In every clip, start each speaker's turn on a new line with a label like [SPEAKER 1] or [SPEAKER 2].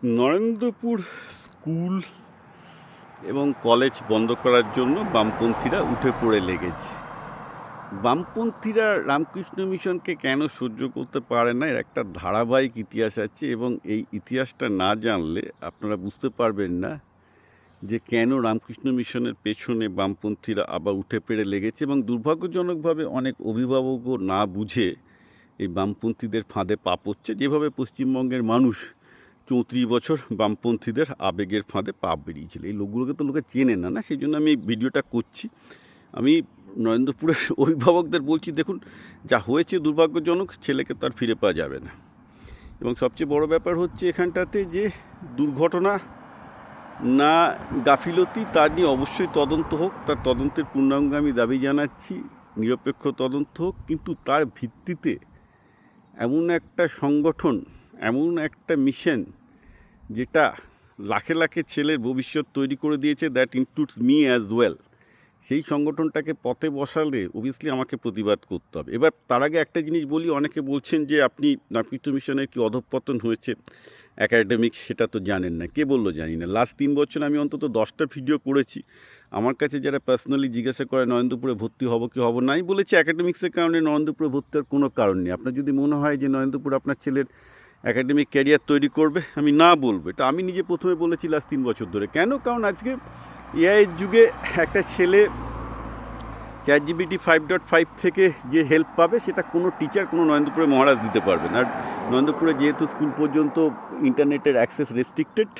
[SPEAKER 1] Narendrapur school এবং college বন্ধ করার জন্য বামপন্থীরা উঠে পড়ে লেগেছে। বামপন্থীরা রামকৃষ্ণ মিশনকে কেন সহ্য করতে পারে না, এর একটা ধারাবাহিক ইতিহাস আছে, এবং এই ইতিহাসটা না জানলে আপনারা বুঝতে পারবেন না যে কেন রামকৃষ্ণ মিশনের পেছনে বামপন্থীরা আবার উঠে পড়ে লেগেছে। এবং দুর্ভাগ্যজনকভাবে অনেক অভিভাবকও না বুঝে এই বামপন্থীদের ফাঁদে পা পড়ছে, যেভাবে পশ্চিমবঙ্গের মানুষ 34 বছর বামপন্থীদের আবেগের ফাঁদে পা বেরিয়েছিল। এই লোকগুলোকে তো লোকে চেনে না, সেই জন্য আমি ভিডিওটা করছি। আমি নরেন্দ্রপুরের অভিভাবকদের বলছি, দেখুন, যা হয়েছে দুর্ভাগ্যজনক, ছেলেকে তো আর ফিরে পাওয়া যাবে না। এবং সবচেয়ে বড় ব্যাপার হচ্ছে এখানটাতে যে দুর্ঘটনা না গাফিলতি, তার নিয়ে অবশ্যই তদন্ত হোক, তার তদন্তের পূর্ণাঙ্গ আমি দাবি জানাচ্ছি, নিরপেক্ষ তদন্ত হোক, কিন্তু তার ভিত্তিতে এমন একটা সংগঠন, এমন একটা মিশন যেটা লাখে লাখে ছেলের ভবিষ্যৎ তৈরি করে দিয়েছে, that includes me as well, সেই সংগঠনটাকে পথে বসালে অবভিয়াসলি আমাকে প্রতিবাদ করতে হবে। এবার তার আগে একটা জিনিস বলি, অনেকে বলছেন যে আপনি রামকৃষ্ণ মিশনের কি অধঃপতন হয়েছে একাডেমিক, সেটা তো জানেন না। কে বললো জানি না। লাস্ট 3 বছর আমি অন্তত 10টা ভিডিও করেছি। আমার কাছে যারা পার্সোনালি জিজ্ঞাসা করে নরেন্দ্রপুরে ভর্তি হব কি হব না, আমি বলেছি অ্যাকাডেমিক্সের কারণে নরেন্দ্রপুরে ভর্তি হওয়ার কোনো কারণ নেই। আপনার যদি মনে হয় যে নরেন্দ্রপুর আপনার ছেলের অ্যাকাডেমিক ক্যারিয়ার তৈরি করবে, আমি না বলবো। এটা আমি নিজে প্রথমে বলেছি লাস্ট 3 বছর ধরে। কেন? কারণ আজকে এআইয়ের যুগে একটা ছেলে ChatGPT 5.5 থেকে যে হেল্প পাবে, সেটা কোনো টিচার, কোনো নরেন্দ্রপুরে মহারাজ দিতে পারবে না। আর নরেন্দ্রপুরে যেহেতু স্কুল পর্যন্ত ইন্টারনেটের অ্যাক্সেস রেস্ট্রিক্টেড,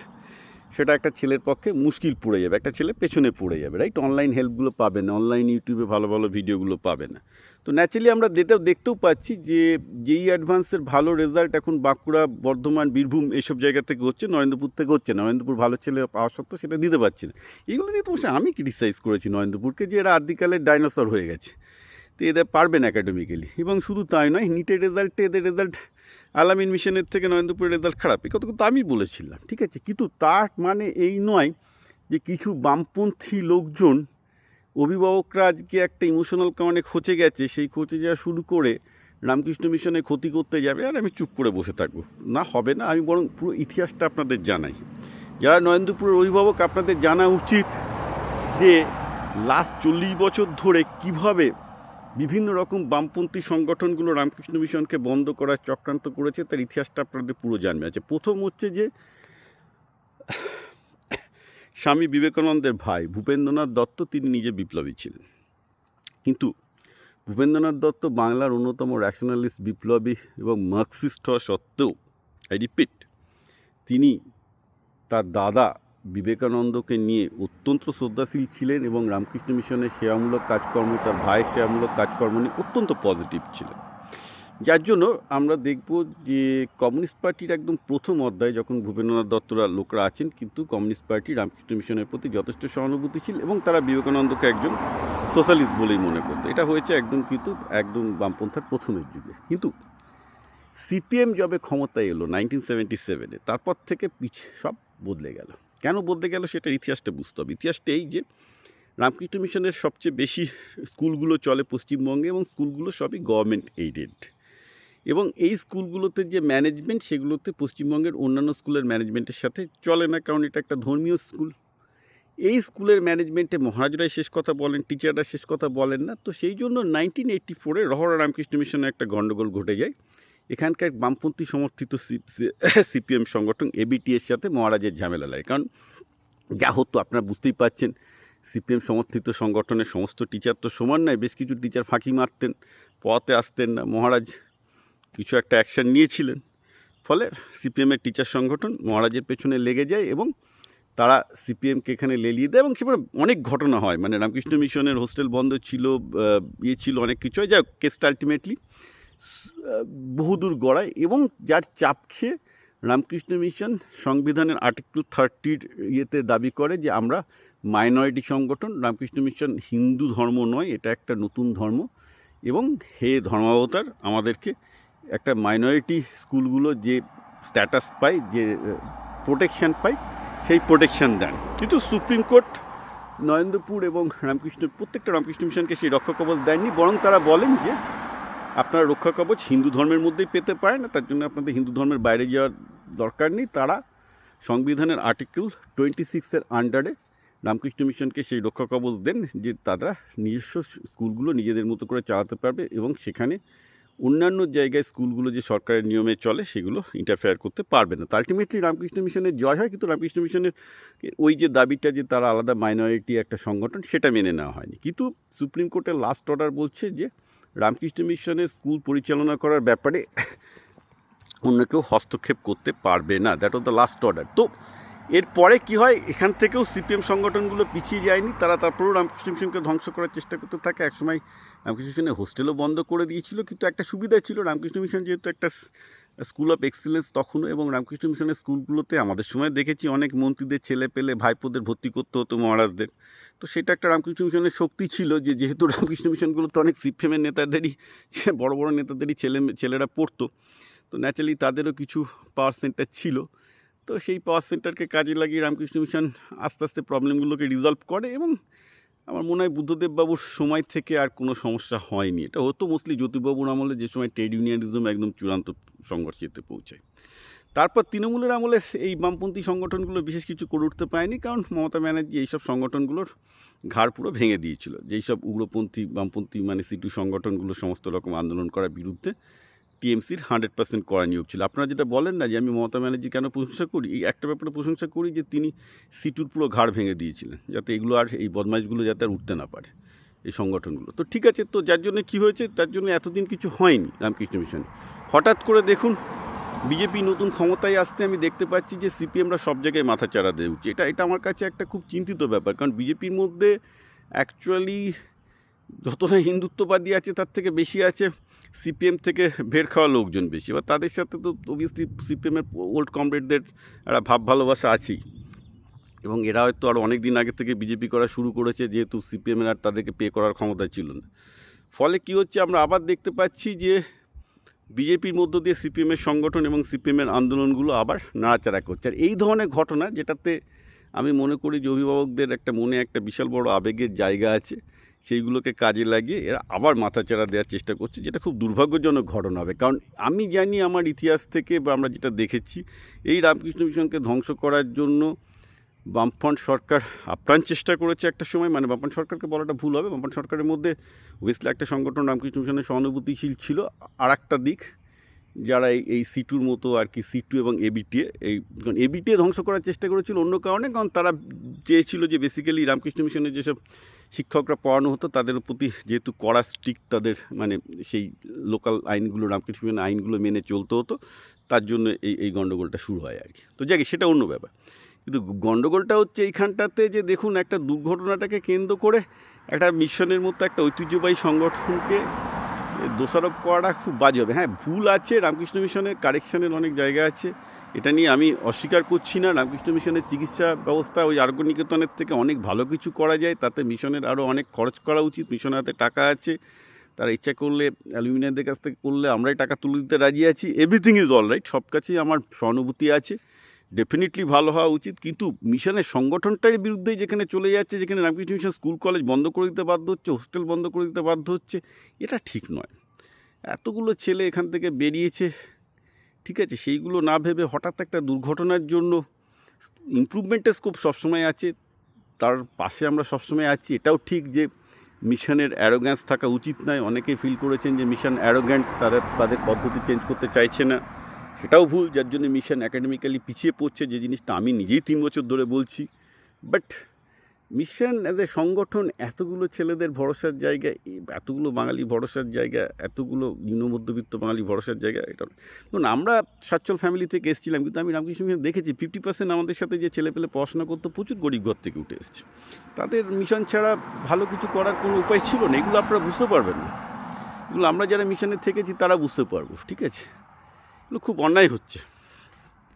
[SPEAKER 1] সেটা একটা ছেলের পক্ষে মুশকিল পড়ে যাবে, একটা ছেলে পেছনে পড়ে যাবে, রাইট? অনলাইন হেল্পগুলো পাবে না, অনলাইন ইউটিউবে ভালো ভালো ভিডিওগুলো পাবে না। তো ন্যাচারালি আমরা দেখতেও পাচ্ছি যে যেই অ্যাডভান্সের ভালো রেজাল্ট এখন বাঁকুড়া, বর্ধমান, বীরভূম এইসব জায়গা থেকে হচ্ছে, নরেন্দ্রপুর থেকে হচ্ছে না। নরেন্দ্রপুর ভালো ছেলে পাওয়া সত্ত্বেও সেটা দিতে পারছে না। এইগুলো নিয়ে তো আমি ক্রিটিসাইজ করেছি নরেন্দ্রপুরকে, যে এরা আদিকালের ডাইনোসর হয়ে গেছে, তো এদের পারবেন অ্যাকাডেমিক্যালি। এবং শুধু তাই নয়, নিটের রেজাল্টে এদের রেজাল্ট আলামিন মিশনের থেকে নরেন্দ্রপুরের রেজাল্ট খারাপ, এই কথা কিন্তু আমি বলেছিলাম, ঠিক আছে? কিন্তু তার মানে এই নয় যে কিছু বামপন্থী লোকজন, অভিভাবকরা আজকে একটা ইমোশনাল কারণে খচে গেছে, সেই খচে যাওয়া শুরু করে রামকৃষ্ণ মিশনে ক্ষতি করতে যাবে, আর আমি চুপ করে বসে থাকবো না, হবে না। আমি বরং পুরো ইতিহাসটা আপনাদের জানাই। যারা নরেন্দ্রপুরের অভিভাবক, আপনাদের জানা উচিত যে লাস্ট 40 বছর ধরে কিভাবে বিভিন্ন রকম বামপন্থী সংগঠনগুলো রামকৃষ্ণ মিশনকে বন্ধ করার চক্রান্ত করেছে, তার ইতিহাসটা আপনাদের পুরো জানবে আছে। প্রথম হচ্ছে যে স্বামী বিবেকানন্দের ভাই ভূপেন্দ্রনাথ দত্ত, তিনি নিজে বিপ্লবী ছিলেন, কিন্তু ভূপেন্দ্রনাথ দত্ত বাংলার অন্যতম র্যাশনালিস্ট, বিপ্লবী এবং মার্কসিস্ট হওয়া সত্ত্বেও, আই রিপিট, তিনি তার দাদা বিবেকানন্দকে নিয়ে অত্যন্ত শ্রদ্ধাশীল ছিলেন এবং রামকৃষ্ণ মিশনের সেবামূলক কাজকর্ম, তার ভাইয়ের সেবামূলক কাজকর্ম নিয়ে অত্যন্ত পজিটিভ ছিলেন। যার জন্য আমরা দেখব যে কমিউনিস্ট পার্টির একদম প্রথম অধ্যায়, যখন ভূপেন্দ্রনাথ দত্তরা লোকরা আছেন, কিন্তু কমিউনিস্ট পার্টি রামকৃষ্ণ মিশনের প্রতি যথেষ্ট সহানুভূতিশীল এবং তারা বিবেকানন্দকে একজন সোশ্যালিস্ট বলেই মনে করতো। এটা হয়েছে একদম বামপন্থার প্রথমের যুগে। কিন্তু সিপিএম যবে ক্ষমতায় এলো 1977-এ, তারপর থেকে সব বদলে গেল। কেন বদলে গেল সেটার ইতিহাসটা বুঝতে হবে। ইতিহাসটা এই যে রামকৃষ্ণ মিশনের সবচেয়ে বেশি স্কুলগুলো চলে পশ্চিমবঙ্গে, এবং স্কুলগুলো সবই গভর্নমেন্ট এইডেড, এবং এই স্কুলগুলোতে যে ম্যানেজমেন্ট, সেগুলোতে পশ্চিমবঙ্গের অন্যান্য স্কুলের ম্যানেজমেন্টের সাথে চলে না, কারণ এটা একটা ধর্মীয় স্কুল। এই স্কুলের ম্যানেজমেন্টে মহারাজরাই শেষ কথা বলেন, টিচাররা শেষ কথা বলেন না। তো সেই জন্য 1984-এ রহরা রামকৃষ্ণ মিশনে একটা গণ্ডগোল ঘটে যায়। এখানকার বামপন্থী সমর্থিত সিপিএম সংগঠন এবিটিএর সাথে মহারাজের ঝামেলা লাগে। কারণ যা হতো আপনারা বুঝতেই পারছেন, সিপিএম সমর্থিত সংগঠনের সমস্ত টিচার তো সমান নয়, বেশ কিছু টিচার ফাঁকি মারতেন, পড়াতে আসতেন না। মহারাজ কিছু একটা অ্যাকশান নিয়েছিলেন, ফলে সিপিএমের টিচার সংগঠন মহারাজের পেছনে লেগে যায় এবং তারা সিপিএমকে এখানে লেলিয়ে দেয়, এবং সেখানে অনেক ঘটনা হয়। মানে রামকৃষ্ণ মিশনের হোস্টেল বন্ধ ছিল, ছিল, অনেক কিছু হয়। যাই হোক, কেসটা আলটিমেটলি বহুদূর গড়ায়, এবং যার চাপ খেয়ে রামকৃষ্ণ মিশন সংবিধানের আর্টিকেল 30 ইয়েতে দাবি করে যে আমরা মাইনরিটি সংগঠন, রামকৃষ্ণ মিশন হিন্দু ধর্ম নয়, এটা একটা নতুন ধর্ম, এবং হে ধর্মাবতার, আমাদেরকে একটা মাইনরিটি স্কুলগুলো যে স্ট্যাটাস পায়, যে প্রোটেকশান পায়, সেই প্রোটেকশান দেন। কিন্তু সুপ্রিম কোর্ট নরেন্দ্রপুর এবং প্রত্যেকটা রামকৃষ্ণ মিশনকে সেই রক্ষা কবচ দেননি, বরং তারা বলেন যে আপনারা রক্ষা কবচ হিন্দু ধর্মের মধ্যেই পেতে পারেন, তার জন্য আপনাদের হিন্দু ধর্মের বাইরে যাওয়ার দরকার নেই। তারা সংবিধানের আর্টিকেল 26-এর আন্ডারে রামকৃষ্ণ মিশনকে সেই রক্ষা কবচ দেন যে তারা নিজস্ব স্কুলগুলো নিজেদের মতো করে চালাতে পারবে এবং সেখানে অন্যান্য জায়গায় স্কুলগুলো যে সরকারের নিয়মে চলে সেগুলো ইন্টারফেয়ার করতে পারবে না। তো আলটিমেটলি রামকৃষ্ণ মিশনের জয় হয়, কিন্তু রামকৃষ্ণ মিশনের ওই যে দাবিটা যে তারা আলাদা মাইনরিটি একটা সংগঠন সেটা মেনে নেওয়া হয়নি। কিন্তু সুপ্রিম কোর্টের লাস্ট অর্ডার বলছে যে রামকৃষ্ণ মিশনের স্কুল পরিচালনা করার ব্যাপারে অন্য কেউ হস্তক্ষেপ করতে পারবে না। That was the last order. তো এরপরে কী হয়, এখান থেকেও সিপিএম সংগঠনগুলো পিছিয়ে যায়নি, তারা তারপরেও রামকৃষ্ণ মিশনকে ধ্বংস করার চেষ্টা করতে থাকে। একসময় রামকৃষ্ণ মিশনের হোস্টেলও বন্ধ করে দিয়েছিল, কিন্তু একটা সুবিধা ছিল, রামকৃষ্ণ মিশন যেহেতু একটা স্কুল অফ এক্সিলেন্স তখনও, এবং রামকৃষ্ণ মিশনের স্কুলগুলোতে আমাদের সময় দেখেছি অনেক মন্ত্রীদের ছেলে পেলে ভাইপোদের ভর্তি করতে হতো, মহারাজদের। তো সেটা একটা রামকৃষ্ণ মিশনের শক্তি ছিল যে যেহেতু রামকৃষ্ণ মিশনগুলোতে অনেক সিপিএমের নেতাদেরই বড় বড় নেতাদেরই ছেলেরা পড়তো, তো ন্যাচারালি তাদেরও কিছু পাওয়ার সেন্টার ছিল। তো সেই পাওয়ার সেন্টারকে কাজে লাগিয়ে রামকৃষ্ণ মিশন আস্তে আস্তে প্রবলেমগুলোকে রিজলভ করে, এবং আমার মনে হয় বুদ্ধদেব বাবুর সময় থেকে আর কোনো সমস্যা হয়নি। এটা হতো মোস্টলি জ্যোতিবাবুর আমলে, যে সময় ট্রেড ইউনিয়নিজম একদম চূড়ান্ত সংঘর্ষেতে পৌঁছায়। তারপর তৃণমূলের আমলে এই বামপন্থী সংগঠনগুলো বিশেষ কিছু করে উঠতে পারেনি, কারণ মমতা ব্যানার্জি এইসব সংগঠনগুলোর ঘাড় পুরো ভেঙে দিয়েছিল। যেই সব উগ্রপন্থী বামপন্থী মানে সিটু সংগঠনগুলো সমস্ত রকম আন্দোলন করার বিরুদ্ধে টিএমসির 100% করা নিয়োগ ছিল। আপনারা যেটা বলেন না যে আমি মমতা ব্যানার্জি কেন প্রশংসা করি, এই একটা ব্যাপারে প্রশংসা করি যে তিনি সিটুর পুরো ঘাড় ভেঙে দিয়েছিলেন, যাতে এগুলো আর এই বদমাইশগুলো যাতে আর উঠতে না পারে এই সংগঠনগুলো। তো ঠিক আছে, তো যার জন্য কী হয়েছে, তার জন্য এতদিন কিছু হয়নি রামকৃষ্ণ মিশনে। হঠাৎ করে দেখুন বিজেপি নতুন ক্ষমতায় আসতে আমি দেখতে পাচ্ছি যে সিপিএমরা সব জায়গায় মাথাচাড়া দিয়ে উঠছে। এটা আমার কাছে একটা খুব চিন্তিত ব্যাপার, কারণ বিজেপির মধ্যে অ্যাকচুয়ালি যতটা হিন্দুত্ববাদী আছে তার থেকে বেশি আছে সিপিএম থেকে বের খাওয়া লোকজন বেশি। এবার তাদের সাথে তো অবভিয়াসলি সিপিএমের ওল্ড কমরেডদের একটা ভাব ভালোবাসা আছেই, এবং এরা হয়তো আরও অনেক দিন আগে থেকে বিজেপি করা শুরু করেছে, যেহেতু সিপিএমের আর তাদেরকে পে করার ক্ষমতা ছিল না। ফলে কী হচ্ছে, আমরা আবার দেখতে পাচ্ছি যে বিজেপির মধ্য দিয়ে সিপিএমের সংগঠন এবং সিপিএমের আন্দোলনগুলো আবার নাড়াচাড়া করছে। আর এই ধরনের ঘটনা, যেটাতে আমি মনে করি যে অভিভাবকদের একটা মনে একটা বিশাল বড় আবেগের জায়গা আছে, সেইগুলোকে কাজে লাগিয়ে এরা আবার মাথাচাড়া দেওয়ার চেষ্টা করছে, যেটা খুব দুর্ভাগ্যজনক ঘটনা হবে। কারণ আমি জানি আমার ইতিহাস থেকে বা আমরা যেটা দেখেছি, এই রামকৃষ্ণ মিশনকে ধ্বংস করার জন্য বামফ্রন্ট সরকার আপ্রাণ চেষ্টা করেছে একটা সময়। মানে বামফ্রন্ট সরকারকে বলাটা ভুল হবে, বামফ্রন্ট সরকারের মধ্যে অবভিয়াসলি একটা সংগঠন রামকৃষ্ণ মিশনের সহানুভূতিশীল ছিল, আর একটা দিক যারা এই সিটুর মতো আর কি, সিটু এবং এবিটিএ, এবিটিএ ধ্বংস করার চেষ্টা করেছিল অন্য কারণে, কারণ তারা চেয়েছিল যে বেসিক্যালি রামকৃষ্ণ মিশনের যেসব শিক্ষকরা পড়ানো হতো তাদের প্রতি যেহেতু কড়া স্ট্রিক্ট, তাদের মানে সেই লোকাল আইনগুলো রামকৃষ্ণ মিশনের আইনগুলো মেনে চলতে হতো, তার জন্য এই গণ্ডগোলটা শুরু হয় আর কি। তো যাক, সেটা অন্য ব্যাপার। কিন্তু গণ্ডগোলটা হচ্ছে এইখানটাতে যে দেখুন, একটা দুর্ঘটনাটাকে কেন্দ্র করে একটা মিশনের মতো একটা ঐতিহ্যবাহী সংগঠনকে দোষারোপ করাটা খুব বাজে হবে। হ্যাঁ, ভুল আছে রামকৃষ্ণ মিশনের, কারেকশানের অনেক জায়গা আছে, এটা নিয়ে আমি অস্বীকার করছি না। রামকৃষ্ণ মিশনের চিকিৎসা ব্যবস্থা ওই আরোগ্য নিকেতনের থেকে অনেক ভালো কিছু করা যায়, তাতে মিশনের আরও অনেক খরচ করা উচিত। মিশনের হাতে টাকা আছে, তারা ইচ্ছা করলে অ্যালুমিনিয়ামদের কাছ থেকে করলে আমরাই টাকা তুলে দিতে রাজি আছি। এভরিথিং ইজ অল রাইট, সব কাছেই আমার সহানুভূতি আছে, ডেফিনেটলি ভালো হওয়া উচিত। কিন্তু মিশনের সংগঠনটার বিরুদ্ধেই যেখানে চলে যাচ্ছে, যেখানে রামকৃষ্ণ মিশন স্কুল কলেজ বন্ধ করে দিতে বাধ্য হচ্ছে, হোস্টেল বন্ধ করে দিতে বাধ্য হচ্ছে, এটা ঠিক নয়। এতগুলো ছেলে এখান থেকে বেরিয়েছে, ঠিক আছে, সেইগুলো না ভেবে হঠাৎ একটা দুর্ঘটনার জন্য ইমপ্রুভমেন্টের স্কোপ সবসময় আছে, তার পাশে আমরা সবসময় আছি। এটাও ঠিক যে মিশনের অ্যারোগ্যান্স থাকা উচিত নয়। অনেকেই ফিল করেছেন যে মিশন অ্যারোগ্যান্ট, তাদের পদ্ধতি চেঞ্জ করতে চাইছে না, সেটাও ভুল, যার জন্য মিশন অ্যাকাডেমিক্যালি পিছিয়ে পড়ছে, যে জিনিসটা আমি নিজেই 3 বছর ধরে বলছি। বাট মিশন অ্যাজ এ সংগঠন এতগুলো ছেলেদের ভরসার জায়গা, এতগুলো বাঙালি ভরসার জায়গা, এতগুলো নিম্নমধ্যবিত্ত বাঙালি ভরসার জায়গা, এটা ধরুন আমরা সচ্ছল ফ্যামিলি থেকে এসেছিলাম, কিন্তু আমি রামকৃষ্ণ মিশন দেখেছি 50% আমাদের সাথে যে ছেলেপেলে পড়াশোনা করতো প্রচুর গরিব ঘর থেকে উঠে এসছে। তাদের মিশন ছাড়া ভালো কিছু করার কোনো উপায় ছিল না। এগুলো আপনারা বুঝতে পারবেন না, এগুলো আমরা যারা মিশনে থেকেছি তারা বুঝতে পারবো, ঠিক আছে। এগুলো খুব অন্যায় হচ্ছে।